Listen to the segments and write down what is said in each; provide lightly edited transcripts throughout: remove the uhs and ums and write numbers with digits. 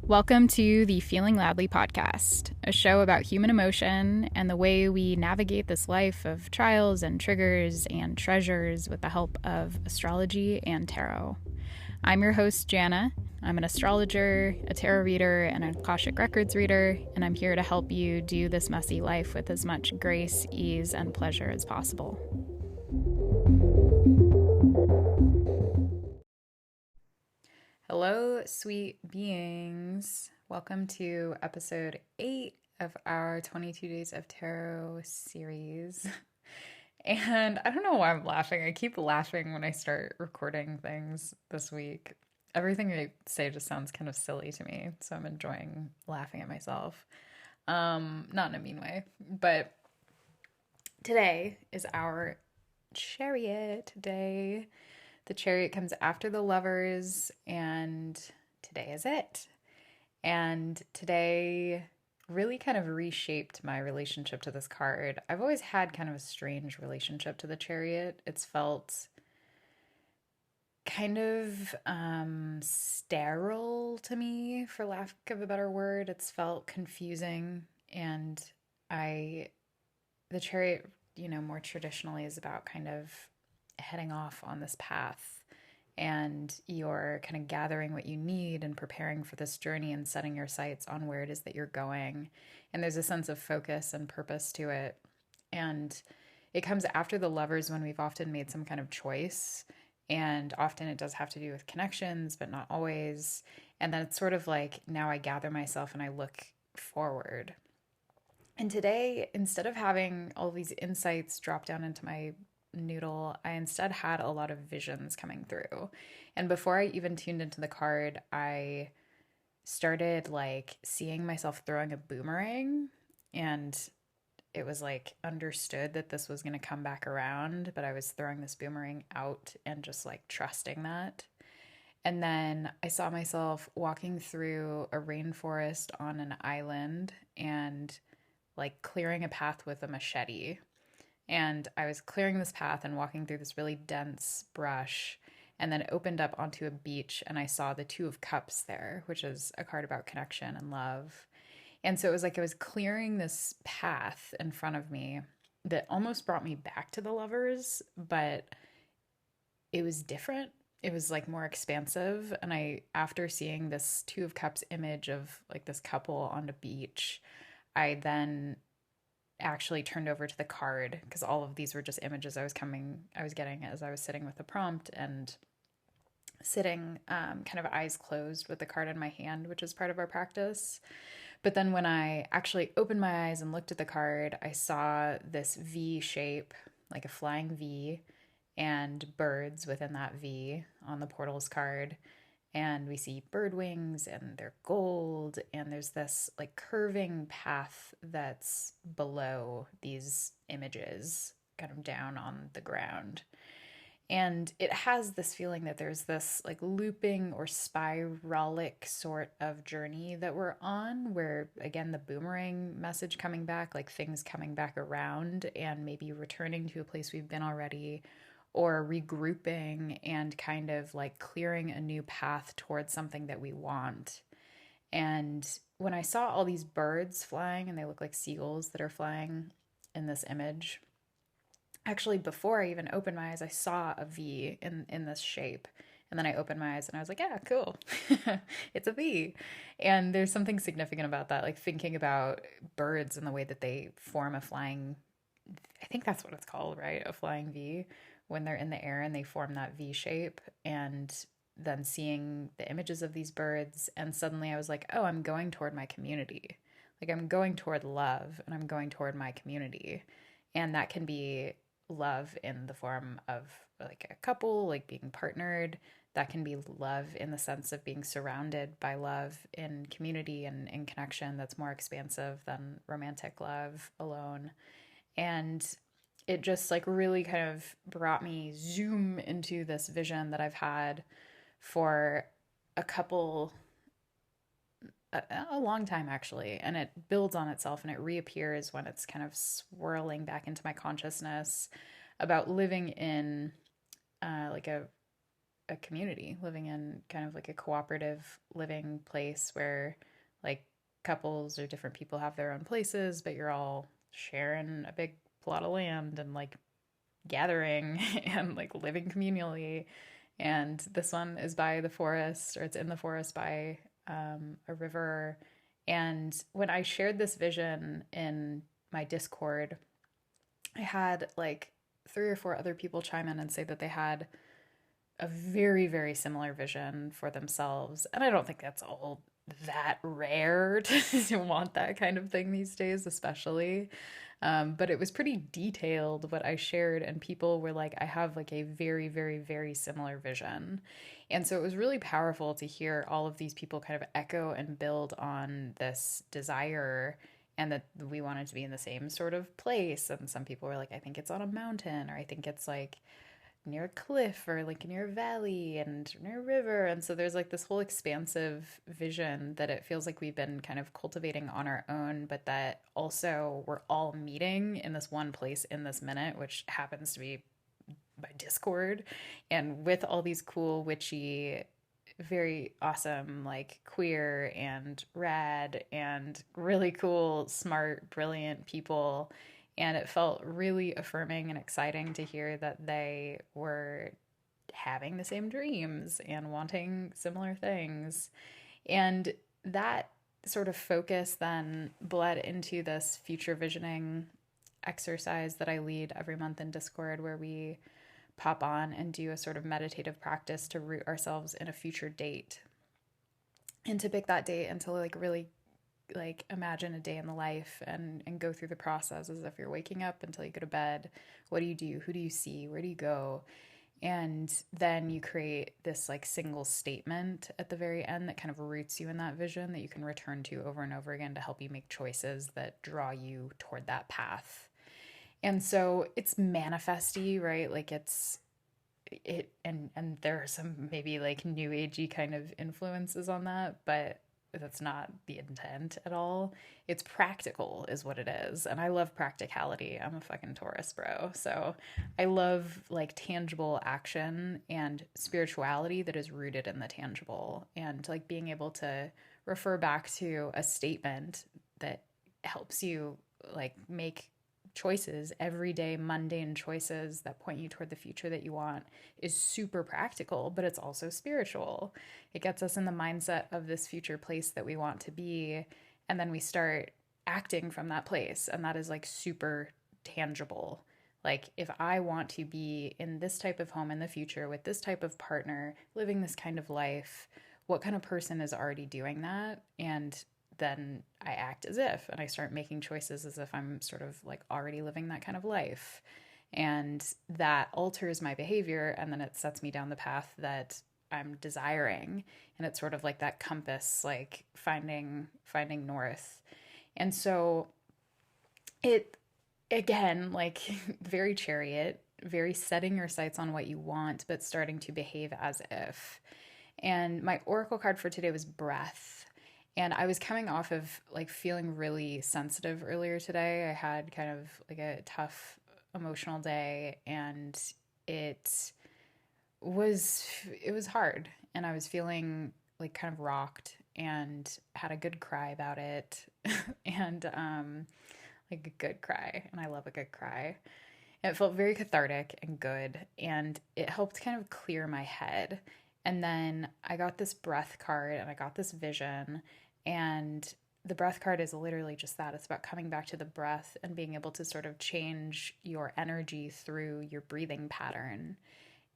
Welcome to the Feeling Loudly podcast, a show about human emotion and the way we navigate this life of trials and triggers and treasures with the help of astrology and tarot. I'm your host, Jana. I'm an astrologer, a tarot reader, and an Akashic Records reader, and I'm here to help you do this messy life with as much grace, ease, and pleasure as possible. Hello, sweet beings. Welcome to episode 8 of our 22 Days of Tarot series. And I don't know why I'm laughing. I keep laughing when I start recording things this week. Everything I say just sounds kind of silly to me, so I'm enjoying laughing at myself. Not in a mean way, but today is our Chariot day. The Chariot comes after the Lovers, and today is it. And today really kind of reshaped my relationship to this card. I've always had kind of a strange relationship to the Chariot. It's felt kind of sterile to me, for lack of a better word. It's felt confusing, and the Chariot, more traditionally is about kind of heading off on this path, and you're kind of gathering what you need and preparing for this journey and setting your sights on where it is that you're going. And there's a sense of focus and purpose to it. And it comes after the Lovers when we've often made some kind of choice. And often it does have to do with connections, but not always. And then it's sort of like, now I gather myself and I look forward. And today, instead of having all these insights drop down into my noodle, I instead had a lot of visions coming through. And before I even tuned into the card, I started seeing myself throwing a boomerang, and it was understood that this was going to come back around, but I was throwing this boomerang out and just trusting that. And then I saw myself walking through a rainforest on an island and clearing a path with a machete. And I was clearing this path and walking through this really dense brush, and then opened up onto a beach, and I saw the Two of Cups there, which is a card about connection and love. And so it was like I was clearing this path in front of me that almost brought me back to the Lovers, but it was different. It was more expansive. And after seeing this Two of Cups image of this couple on the beach, I then actually turned over to the card, because all of these were just images I was getting as I was sitting with the prompt and sitting kind of eyes closed with the card in my hand, which is part of our practice. But then when I actually opened my eyes and looked at the card, I saw this V shape, like a flying V, and birds within that V on the portals card. And we see bird wings, and they're gold, and there's this curving path that's below these images, kind of down on the ground. And it has this feeling that there's this looping or spiralic sort of journey that we're on, where again, the boomerang message coming back, things coming back around and maybe returning to a place we've been already, or regrouping and kind of clearing a new path towards something that we want. And when I saw all these birds flying, and they look like seagulls that are flying in this image, actually before I even opened my eyes, I saw a V in this shape. And then I opened my eyes and I was like, yeah, cool. It's a V. And there's something significant about that, thinking about birds and the way that they form a flying, I think that's what it's called, right? A flying V, when they're in the air and they form that V shape. And then seeing the images of these birds, and suddenly I was like, oh, I'm going toward my community. I'm going toward love, and I'm going toward my community. And that can be love in the form of a couple, being partnered. That can be love in the sense of being surrounded by love in community and in connection that's more expansive than romantic love alone. And it just really kind of brought me zoom into this vision that I've had for a long time actually. And it builds on itself and it reappears when it's kind of swirling back into my consciousness, about living in a a community, living in kind of like a cooperative living place where like couples or different people have their own places, but you're all sharing a big plot of land and like gathering and like living communally. And this one is by the forest, or it's in the forest by a river. And when I shared this vision in my Discord, I had like three or four other people chime in and say that they had a very, very similar vision for themselves. And I don't think that's all that rare to want that kind of thing these days, especially. But it was pretty detailed what I shared, and people were like, I have like a very, very, very similar vision. And so it was really powerful to hear all of these people kind of echo and build on this desire and that we wanted to be in the same sort of place. And some people were like, I think it's on a mountain, or I think it's like near a cliff, or like near a valley and near a river. And so there's like this whole expansive vision that it feels like we've been kind of cultivating on our own, but that also we're all meeting in this one place in this minute, which happens to be by Discord, and with all these cool, witchy, very awesome, like queer and rad and really cool, smart, brilliant people. And it felt really affirming and exciting to hear that they were having the same dreams and wanting similar things. And that sort of focus then bled into this future visioning exercise that I lead every month in Discord, where we pop on and do a sort of meditative practice to root ourselves in a future date, and to pick that date and to like really like imagine a day in the life and go through the process as if you're waking up until you go to bed. What do you do? Who do you see? Where do you go? And then you create this like single statement at the very end that kind of roots you in that vision that you can return to over and over again to help you make choices that draw you toward that path. And so it's manifesty, right? Like and there are some maybe like new agey kind of influences on that, but that's not the intent at all. It's practical is what it is. And I love practicality. I'm a fucking Taurus, bro. So I love like tangible action and spirituality that is rooted in the tangible, and like being able to refer back to a statement that helps you like make choices, everyday mundane choices that point you toward the future that you want, is super practical, but it's also spiritual. It gets us in the mindset of this future place that we want to be, and then we start acting from that place, and that is like super tangible. Like if I want to be in this type of home in the future with this type of partner, living this kind of life, what kind of person is already doing that? And then I act as if, and I start making choices as if I'm sort of like already living that kind of life. And that alters my behavior, and then it sets me down the path that I'm desiring. And it's sort of like that compass, like finding north. And so it, again, like very Chariot, very setting your sights on what you want, but starting to behave as if. And my oracle card for today was breath. And I was coming off of like feeling really sensitive earlier today. I had kind of like a tough emotional day, and it was hard, and I was feeling like kind of rocked and had a good cry about it. And like a good cry, and I love a good cry. And it felt very cathartic and good, and it helped kind of clear my head. And then I got this breath card and I got this vision, and the breath card is literally just that. It's about coming back to the breath and being able to sort of change your energy through your breathing pattern.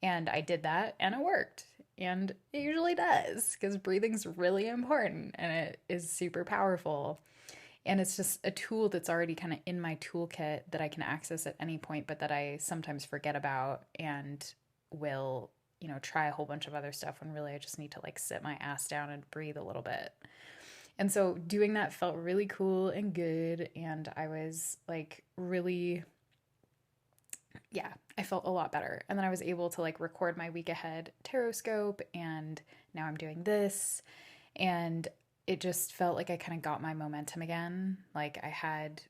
And I did that, and it worked. And it usually does, because breathing's really important and it is super powerful. And it's just a tool that's already kind of in my toolkit that I can access at any point, but that I sometimes forget about and will, try a whole bunch of other stuff when really I just need to like sit my ass down and breathe a little bit. And so doing that felt really cool and good. And I was like really, yeah, I felt a lot better. And then I was able to like record my week ahead tarot scope, and now I'm doing this. And it just felt like I kind of got my momentum again. Like I had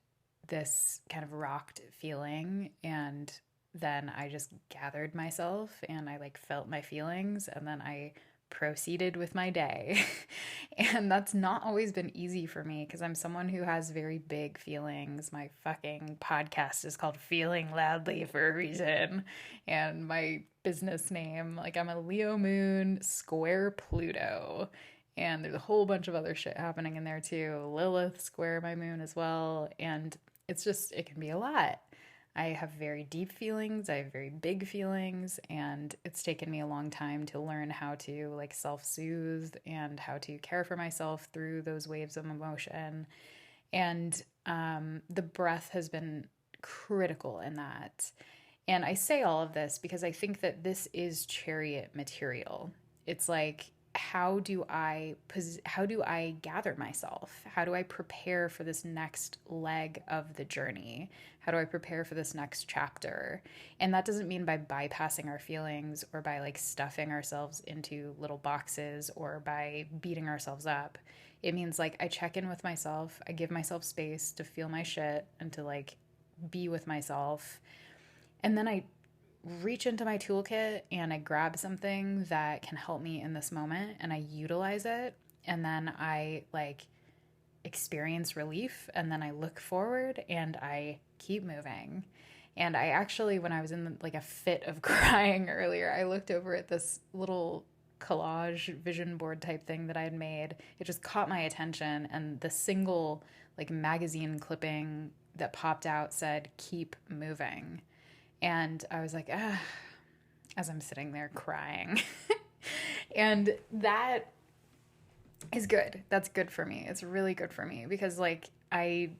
this kind of rocked feeling, and then I just gathered myself and I like felt my feelings and then I proceeded with my day. And that's not always been easy for me because I'm someone who has very big feelings. My fucking podcast is called Feeling Loudly for a reason. And my business name, like I'm a Leo moon square Pluto. And there's a whole bunch of other shit happening in there too. Lilith square my moon as well. And it's just, it can be a lot. I have very deep feelings, I have very big feelings, and it's taken me a long time to learn how to like self-soothe and how to care for myself through those waves of emotion. And the breath has been critical in that. And I say all of this because I think that this is chariot material. It's like how do I gather myself? How do I prepare for this next leg of the journey? How do I prepare for this next chapter? And that doesn't mean by bypassing our feelings or by like stuffing ourselves into little boxes or by beating ourselves up. It means like I check in with myself, I give myself space to feel my shit and to like be with myself. And then I reach into my toolkit and I grab something that can help me in this moment and I utilize it. And then I like experience relief and then I look forward and I keep moving. And I actually, when I was in like a fit of crying earlier, I looked over at this little collage vision board type thing that I had made. It just caught my attention, and the single like magazine clipping that popped out said, "Keep moving." And I was like, ah, as I'm sitting there crying. And that is good. That's good for me. It's really good for me because like I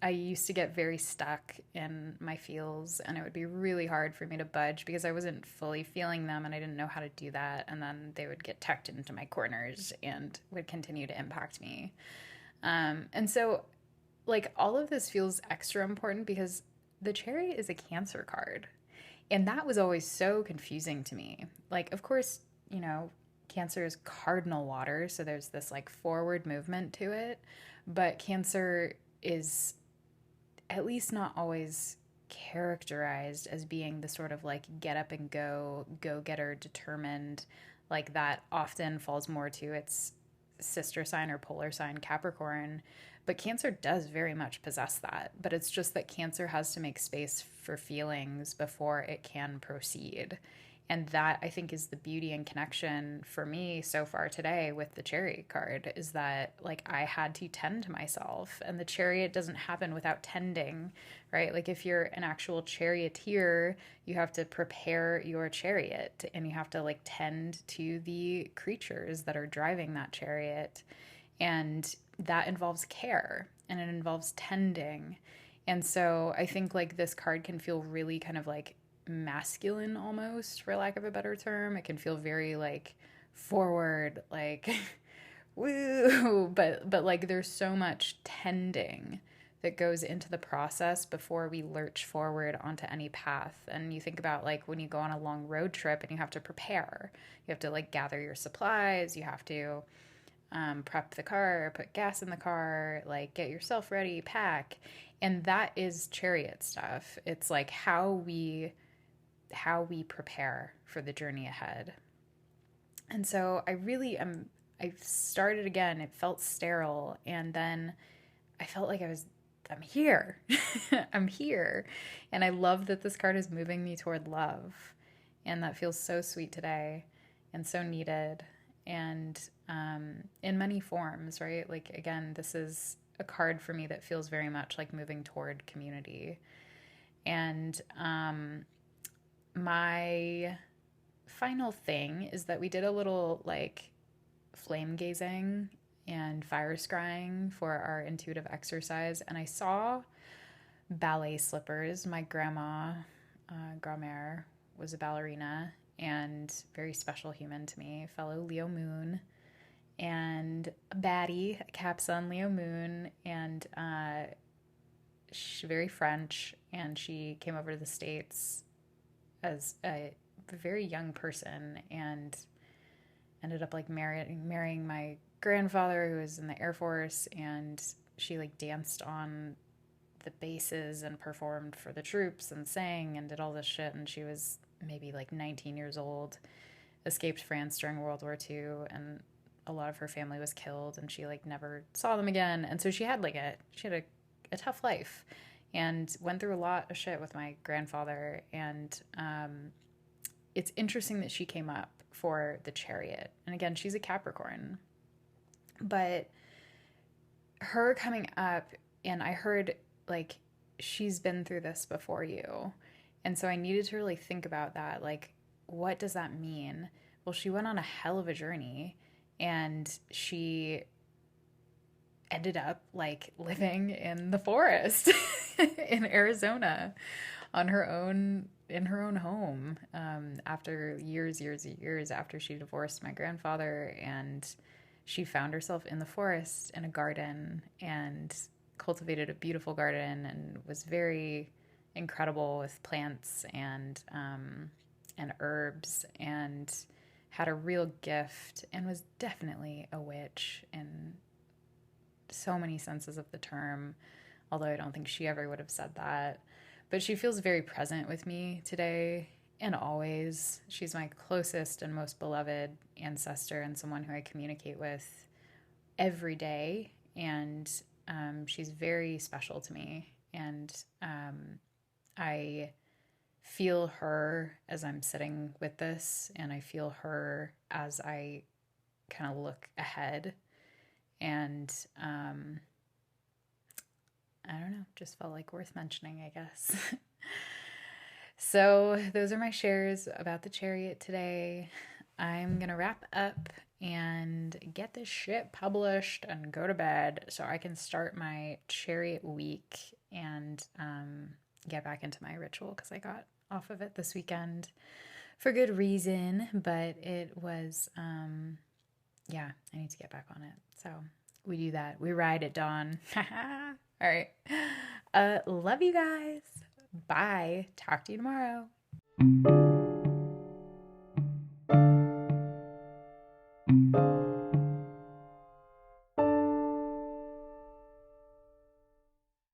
used to get very stuck in my feels and it would be really hard for me to budge because I wasn't fully feeling them and I didn't know how to do that, and then they would get tucked into my corners and would continue to impact me. And so like all of this feels extra important because the Chariot is a Cancer card. And that was always so confusing to me. Like, of course, you know, Cancer is cardinal water, so there's this like forward movement to it. But Cancer is at least not always characterized as being the sort of like get up and go getter, determined. Like that often falls more to its sister sign or polar sign, Capricorn. But Cancer does very much possess that. But it's just that Cancer has to make space for feelings before it can proceed. And that I think is the beauty and connection for me so far today with the Chariot card, is that like I had to tend to myself, and the Chariot doesn't happen without tending, right? Like if you're an actual charioteer, you have to prepare your chariot and you have to like tend to the creatures that are driving that chariot. And that involves care and it involves tending. And so I think like this card can feel really kind of like masculine almost, for lack of a better term. It can feel very like forward, like woo, but like there's so much tending that goes into the process before we lurch forward onto any path. And you think about like when you go on a long road trip and you have to prepare, you have to like gather your supplies, you have to prep the car, put gas in the car, like get yourself ready, pack. And that is Chariot stuff. It's like how we prepare for the journey ahead. And so I started again. It felt sterile. And then I felt like I'm here. I'm here. And I love that this card is moving me toward love. And that feels so sweet today and so needed. And in many forms, right? Like, again, this is a card for me that feels very much like moving toward community. And my final thing is that we did a little like flame gazing and fire scrying for our intuitive exercise. And I saw ballet slippers. My grandmère, was a ballerina and very special human to me, fellow Leo moon, and a baddie, a Cap Sun Leo moon, and she's very French, and she came over to the States as a very young person and ended up like marrying my grandfather, who was in the Air Force, and she like danced on the bases and performed for the troops and sang and did all this shit. And she was maybe like 19 years old, escaped France during World War II, and a lot of her family was killed, and she like never saw them again. And so she had a tough life, and went through a lot of shit with my grandfather. And it's interesting that she came up for the Chariot. And again, she's a Capricorn, but her coming up, and I heard like, she's been through this before you. And so I needed to really think about that. Like, what does that mean? Well, she went on a hell of a journey, and she ended up like living in the forest in Arizona on her own, in her own home, after years after she divorced my grandfather. And she found herself in the forest in a garden and cultivated a beautiful garden, and was very incredible with plants and herbs, and had a real gift, and was definitely a witch in so many senses of the term, although I don't think she ever would have said that. But she feels very present with me today and always. She's my closest and most beloved ancestor, and someone who I communicate with every day. And she's very special to me. And I feel her as I'm sitting with this, and I feel her as I kind of look ahead. And I don't know, just felt like worth mentioning, I guess. So those are my shares about the Chariot today. I'm going to wrap up and get this shit published and go to bed so I can start my Chariot week and get back into my ritual, because I got off of it this weekend for good reason. But it was, I need to get back on it. So we do that. We ride at dawn. All right. Love you guys. Bye. Talk to you tomorrow.